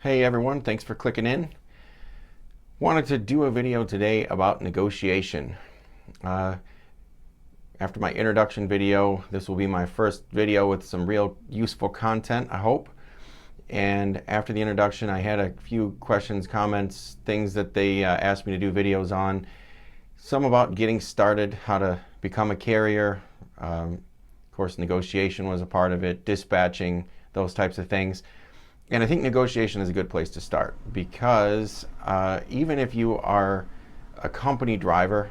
Hey everyone, thanks for clicking in. Wanted to do a video today about negotiation. After my introduction video, this will be my first video with some real useful content, I hope. And after the introduction, I had a few questions, comments, things that they asked me to do videos on. Some about getting started, how to become a carrier. Of course, negotiation was a part of it, dispatching, those types of things. And I think negotiation is a good place to start because even if you are a company driver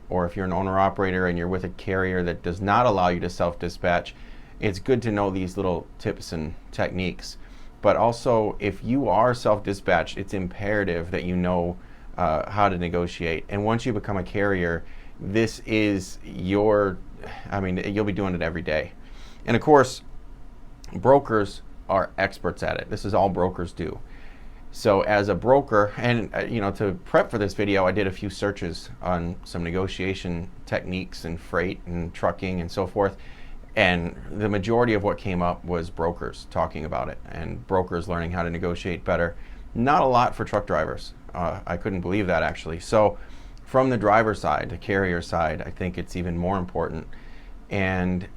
or if you're an owner-operator and you're with a carrier that does not allow you to self-dispatch, it's good to know these little tips and techniques. But also, if you are self-dispatched, it's imperative that you know how to negotiate. And once you become a carrier, this is you'll be doing it every day. And of course, brokers are experts at it. This is all brokers do. So as a broker, and to prep for this video, I did a few searches on some negotiation techniques in freight and trucking and so forth. And the majority of what came up was brokers talking about it and brokers learning how to negotiate better. Not a lot for truck drivers. I couldn't believe that actually. So from the driver side, the carrier side, I think it's even more important. And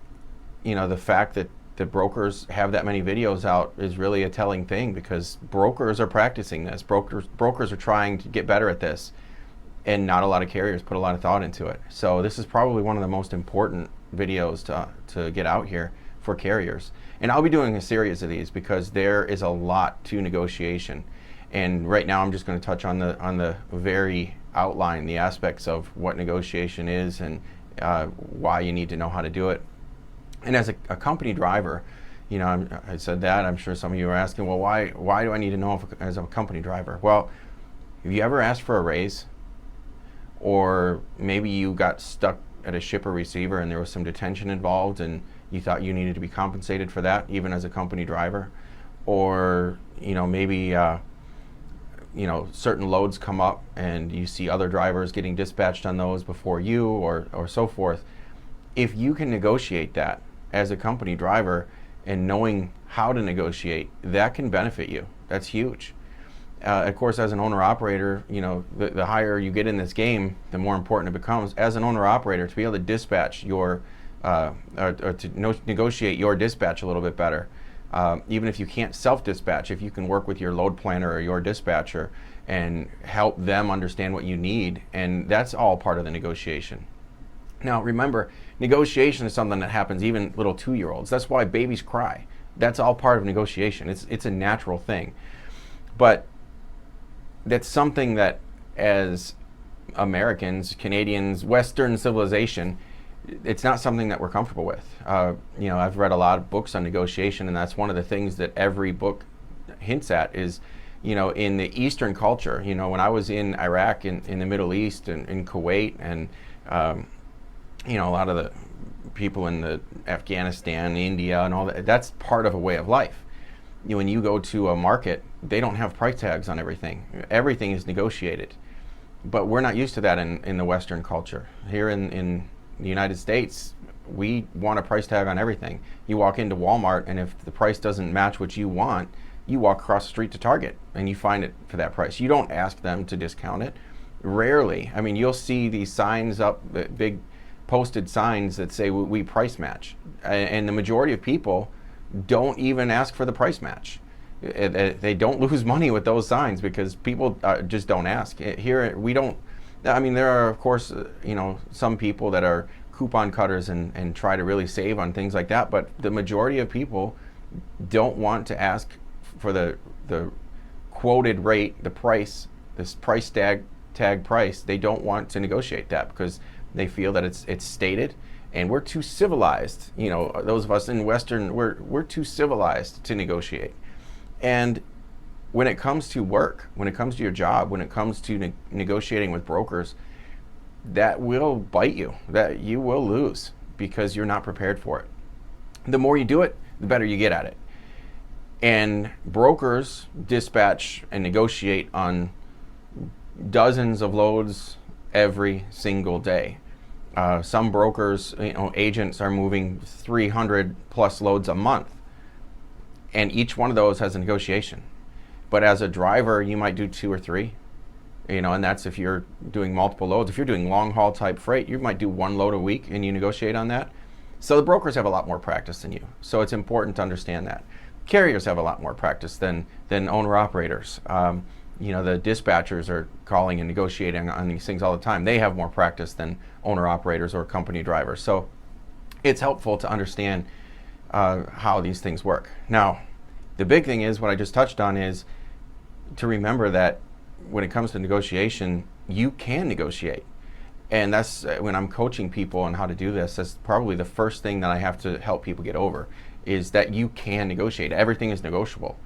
the fact that the brokers have that many videos out is really a telling thing because brokers are practicing this. Brokers are trying to get better at this, and not a lot of carriers put a lot of thought into it. So this is probably one of the most important videos to get out here for carriers. And I'll be doing a series of these because there is a lot to negotiation. And right now I'm just going to touch on the very outline, the aspects of what negotiation is and why you need to know how to do it. And as a company driver, I said that, I'm sure some of you are asking, well, why do I need to know as a company driver? Well, have you ever asked for a raise? Or maybe you got stuck at a shipper receiver and there was some detention involved and you thought you needed to be compensated for that, even as a company driver? Or, maybe, certain loads come up and you see other drivers getting dispatched on those before you or so forth. If you can negotiate that as a company driver and knowing how to negotiate, that can benefit you. That's huge. Of course, as an owner-operator, the higher you get in this game, the more important it becomes. As an owner-operator, to be able to dispatch or to negotiate your dispatch a little bit better, even if you can't self-dispatch, if you can work with your load planner or your dispatcher and help them understand what you need, and that's all part of the negotiation. Now remember, negotiation is something that happens even little 2-year-olds. That's why babies cry. That's all part of negotiation. It's a natural thing. But that's something that as Americans, Canadians, Western civilization, it's not something that we're comfortable with. I've read a lot of books on negotiation, and that's one of the things that every book hints at is, in the Eastern culture, when I was in Iraq, in the Middle East, and in Kuwait, and a lot of the people in the Afghanistan, India, and all that, that's part of a way of life. When you go to a market, they don't have price tags on everything. Everything is negotiated. But we're not used to that in the Western culture. Here in the United States, we want a price tag on everything. You walk into Walmart, and if the price doesn't match what you want, you walk across the street to Target, and you find it for that price. You don't ask them to discount it. Rarely. You'll see these signs up, big posted signs that say we price match, and the majority of people don't even ask for the price match. They don't lose money with those signs because people just don't ask. Here we don't. There are of course some people that are coupon cutters and try to really save on things like that, but the majority of people don't want to ask for the quoted rate, the price, this price tag price. They don't want to negotiate that because they feel that it's stated, and we're too civilized. Those of us in Western, we're too civilized to negotiate. And when it comes to work, when it comes to your job, when it comes to negotiating with brokers, that will bite you. That you will lose because you're not prepared for it. The more you do it, the better you get at it. And brokers dispatch and negotiate on dozens of loads every single day. Some brokers, agents are moving 300 plus loads a month, and each one of those has a negotiation. But as a driver, you might do 2 or 3, and that's if you're doing multiple loads. If you're doing long haul type freight, you might do 1 load a week and you negotiate on that. So the brokers have a lot more practice than you. So it's important to understand that. Carriers have a lot more practice than owner operators. The dispatchers are calling and negotiating on these things all the time. They have more practice than owner operators or company drivers. So it's helpful to understand how these things work. Now, the big thing is what I just touched on is to remember that when it comes to negotiation, you can negotiate. And that's when I'm coaching people on how to do this, that's probably the first thing that I have to help people get over, is that you can negotiate. Everything is negotiable.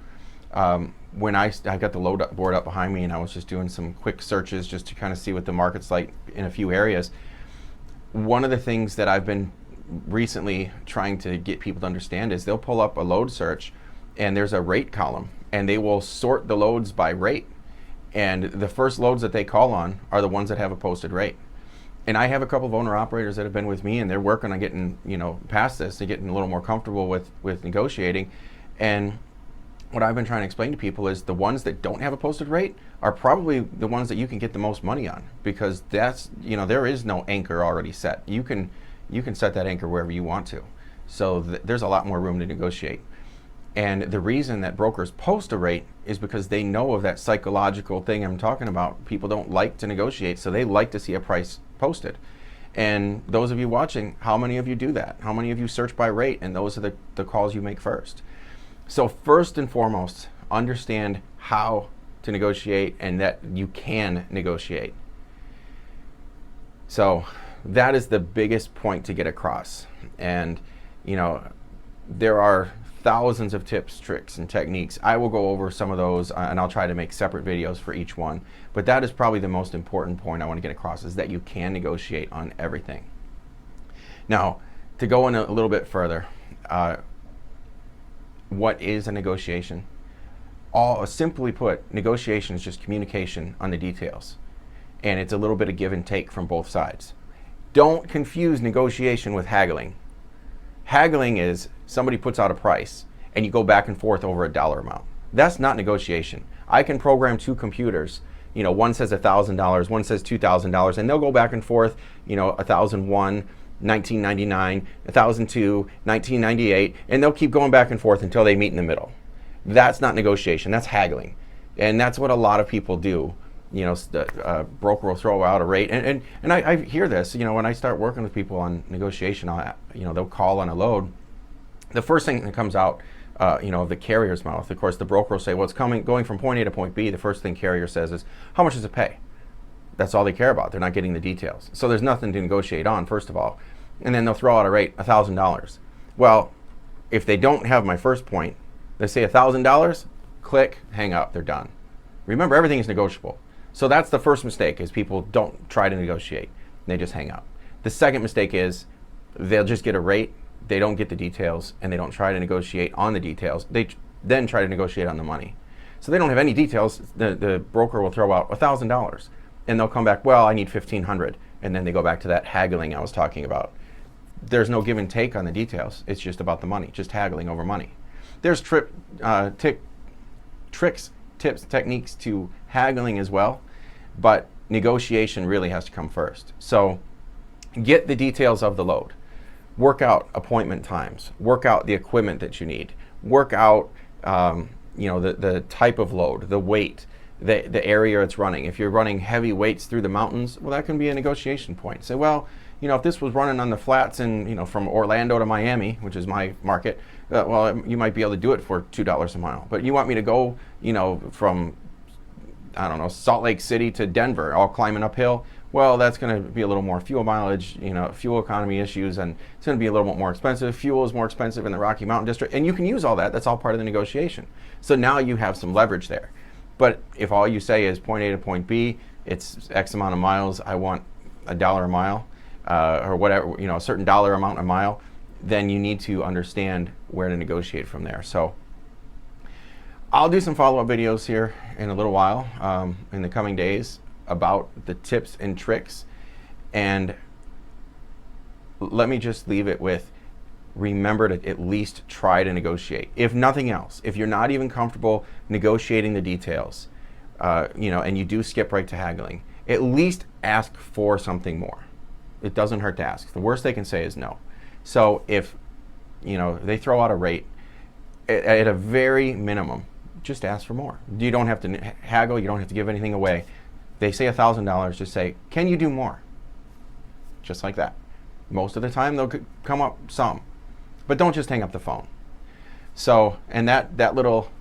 When I got the load board up behind me and I was just doing some quick searches just to kind of see what the market's like in a few areas, one of the things that I've been recently trying to get people to understand is they'll pull up a load search and there's a rate column and they will sort the loads by rate. And the first loads that they call on are the ones that have a posted rate. And I have a couple of owner operators that have been with me and they're working on getting, past this and getting a little more comfortable with negotiating. And what I've been trying to explain to people is the ones that don't have a posted rate are probably the ones that you can get the most money on, because that's, there is no anchor already set. You can set that anchor wherever you want to. So there's a lot more room to negotiate. And the reason that brokers post a rate is because they know of that psychological thing I'm talking about. People don't like to negotiate, so they like to see a price posted. And those of you watching, how many of you do that? How many of you search by rate? And those are the calls you make first. So first and foremost, understand how to negotiate and that you can negotiate. So that is the biggest point to get across. And, there are thousands of tips, tricks, and techniques. I will go over some of those and I'll try to make separate videos for each one. But that is probably the most important point I want to get across, is that you can negotiate on everything. Now, to go in a little bit further, what is a negotiation? Simply put, negotiation is just communication on the details. And it's a little bit of give and take from both sides. Don't confuse negotiation with haggling. Haggling is somebody puts out a price and you go back and forth over a dollar amount. That's not negotiation. I can program 2 computers. One says $1,000, one says $2,000, and they'll go back and forth, 1,001, 1999, 1,002, 1998, and they'll keep going back and forth until they meet in the middle. That's not negotiation, that's haggling. And that's what a lot of people do. The broker will throw out a rate, and I hear this, when I start working with people on negotiation, they'll call on a load. The first thing that comes out, of the carrier's mouth, of course, the broker will say, well, it's going from point A to point B. The first thing carrier says is, how much does it pay? That's all they care about. They're not getting the details. So there's nothing to negotiate on, first of all. And then they'll throw out a rate, $1,000. Well, if they don't have my first point, they say $1,000, click, hang up, they're done. Remember, everything is negotiable. So that's the first mistake, is people don't try to negotiate. They just hang up. The second mistake is they'll just get a rate, they don't get the details, and they don't try to negotiate on the details. They then try to negotiate on the money. So they don't have any details. The broker will throw out $1,000, and they'll come back, well, I need $1,500, and then they go back to that haggling I was talking about. There's no give and take on the details. It's just about the money, just haggling over money. There's tricks, tips, techniques to haggling as well, but negotiation really has to come first. So get the details of the load. Work out appointment times. Work out the equipment that you need. Work out the type of load, the weight, the area it's running. If you're running heavy weights through the mountains, well, that can be a negotiation point. Say, well, if this was running on the flats and from Orlando to Miami, which is my market, well, you might be able to do it for $2 a mile. But you want me to go, from, I don't know, Salt Lake City to Denver, all climbing uphill? Well, that's going to be a little more fuel mileage, fuel economy issues, and it's going to be a little bit more expensive. Fuel is more expensive in the Rocky Mountain District, and you can use all that. That's all part of the negotiation. So now you have some leverage there. But if all you say is point A to point B, it's X amount of miles, I want $1 a mile, or whatever, a certain dollar amount a mile, then you need to understand where to negotiate from there. So I'll do some follow-up videos here in a little while, in the coming days, about the tips and tricks. And let me just leave it with, remember to at least try to negotiate. If nothing else, if you're not even comfortable negotiating the details, and you do skip right to haggling, at least ask for something more. It doesn't hurt to ask. The worst they can say is no. So if they throw out a rate, at a very minimum, just ask for more. You don't have to haggle. You don't have to give anything away. They say $1,000, just say, can you do more? Just like that. Most of the time they'll come up some, but don't just hang up the phone. So, and that little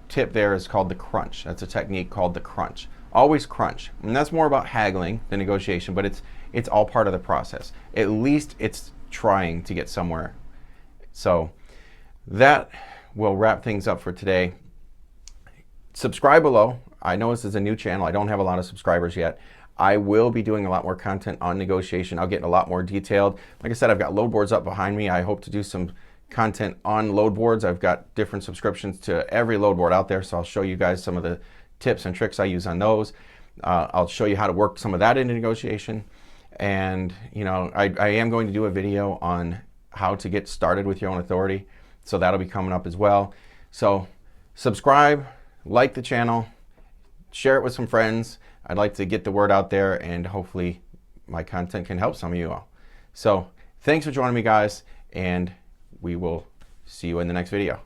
tip there is called the crunch. That's a technique called the crunch. Always crunch. And that's more about haggling than negotiation, but it's all part of the process. At least it's trying to get somewhere. So that will wrap things up for today. Subscribe below. I know this is a new channel. I don't have a lot of subscribers yet. I will be doing a lot more content on negotiation. I'll get a lot more detailed. Like I said, I've got load boards up behind me. I hope to do some content on load boards. I've got different subscriptions to every load board out there, so I'll show you guys some of the tips and tricks I use on those. I'll show you how to work some of that into negotiation. And I am going to do a video on how to get started with your own authority, so that'll be coming up as well. So subscribe, like the channel, share it with some friends. I'd like to get the word out there, and hopefully my content can help some of you all. So thanks for joining me, guys, and we will see you in the next video.